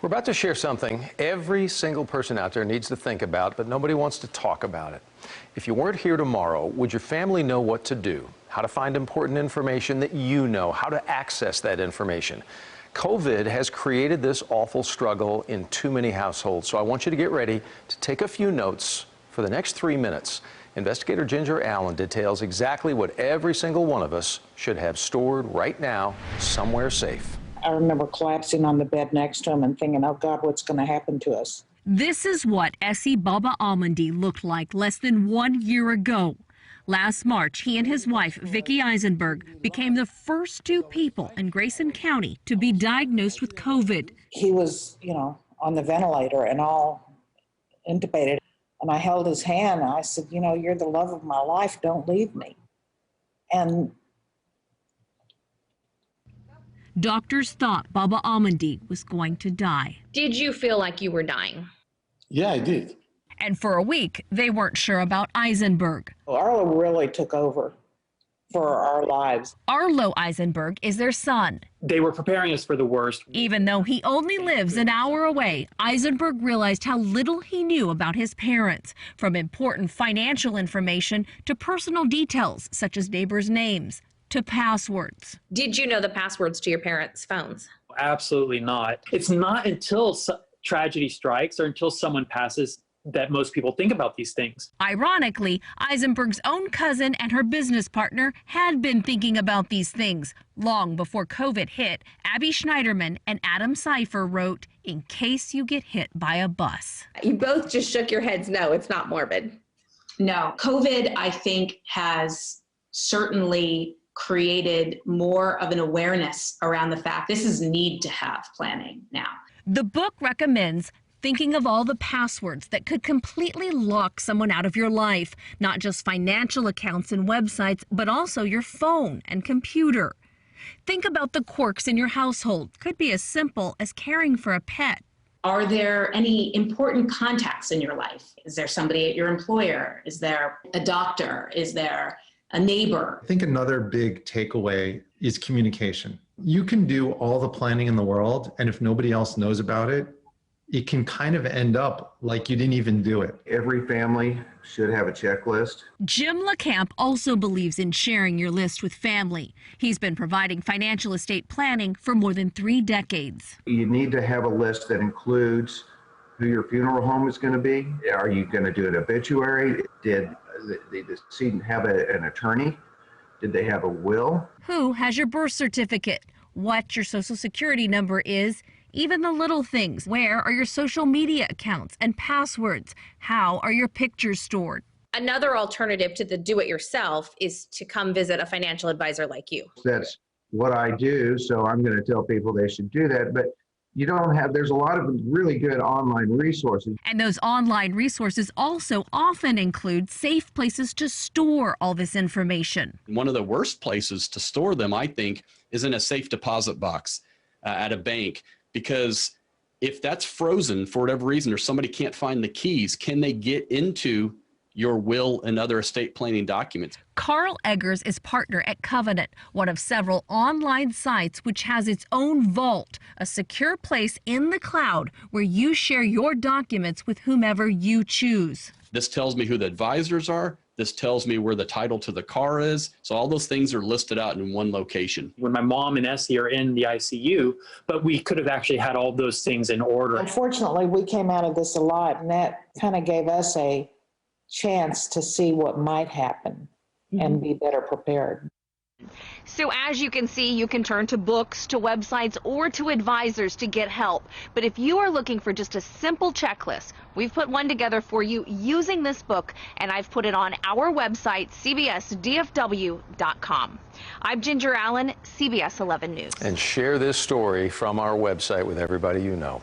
We're about to share something every single person out there needs to think about, but nobody wants to talk about it. If you weren't here tomorrow, would your family know what to do, how to find important information that you know, how to access that information? COVID has created this awful struggle in too many households, so I want you to get ready to take a few notes for the next 3 minutes. Investigator Ginger Allen details exactly what every single one of us should have stored right now somewhere safe. I remember collapsing on the bed next to him and thinking, oh God, what's going to happen to us? This is what Essie Baba Almondy looked like less than 1 year ago. Last March, he and his wife, Vicki Eisenberg, became the first two people in Grayson County to be diagnosed with COVID. He was, on the ventilator and all intubated. And I held his hand and I said, you're the love of my life. Don't leave me. And doctors thought Baba Almondy was going to die. Did you feel like you were dying? Yeah, I did. And for a week, they weren't sure about Eisenberg. Arlo really took over for our lives. Arlo Eisenberg is their son. They were preparing us for the worst. Even though he only lives an hour away, Eisenberg realized how little he knew about his parents, from important financial information to personal details such as neighbors' names to passwords. Did you know the passwords to your parents' phones? Absolutely not. It's not until tragedy strikes or until someone passes that most people think about these things. Ironically, Eisenberg's own cousin and her business partner had been thinking about these things. Long before COVID hit, Abby Schneiderman and Adam Seifer wrote, "In case you get hit by a bus." You both just shook your heads. No, it's not morbid. No, COVID, I think, has certainly created more of an awareness around the fact this is need to have planning now. The book recommends thinking of all the passwords that could completely lock someone out of your life, not just financial accounts and websites, but also your phone and computer. Think about the quirks in your household. Could be as simple as caring for a pet. Are there any important contacts in your life? Is there somebody at your employer? Is there a doctor? Is there a neighbor? I think another big takeaway is communication. You can do all the planning in the world, and if nobody else knows about it, it can kind of end up like you didn't even do it. Every family should have a checklist. Jim LeCamp also believes in sharing your list with family. He's been providing financial estate planning for more than 3 decades. You need to have a list that includes who your funeral home is going to be. Are you going to do an obituary? Did the decedent have an attorney? Did they have a will? Who has your birth certificate? What your social security number is? Even the little things. Where are your social media accounts and passwords? How are your pictures stored? Another alternative to the do-it-yourself is to come visit a financial advisor like you. That's what I do, so I'm going to tell people they should do that. But there's a lot of really good online resources. And those online resources also often include safe places to store all this information. One of the worst places to store them, I think, is in a safe deposit box at a bank. Because if that's frozen for whatever reason, or somebody can't find the keys, can they get into your will and other estate planning documents? Carl Eggers is partner at Covenant, one of several online sites which has its own vault, a secure place in the cloud where you share your documents with whomever you choose. This tells me who the advisors are. This tells me where the title to the car is. So all those things are listed out in one location. When my mom and Essie are in the ICU, but we could have actually had all those things in order. Unfortunately, we came out of this alive, and that kind of gave us a chance to see what might happen and be better prepared. So as you can see, you can turn to books, to websites, or to advisors to get help. But if you are looking for just a simple checklist, we've put one together for you using this book, and I've put it on our website, cbsdfw.com. I'm Ginger Allen, CBS 11 News. And share this story from our website with everybody you know.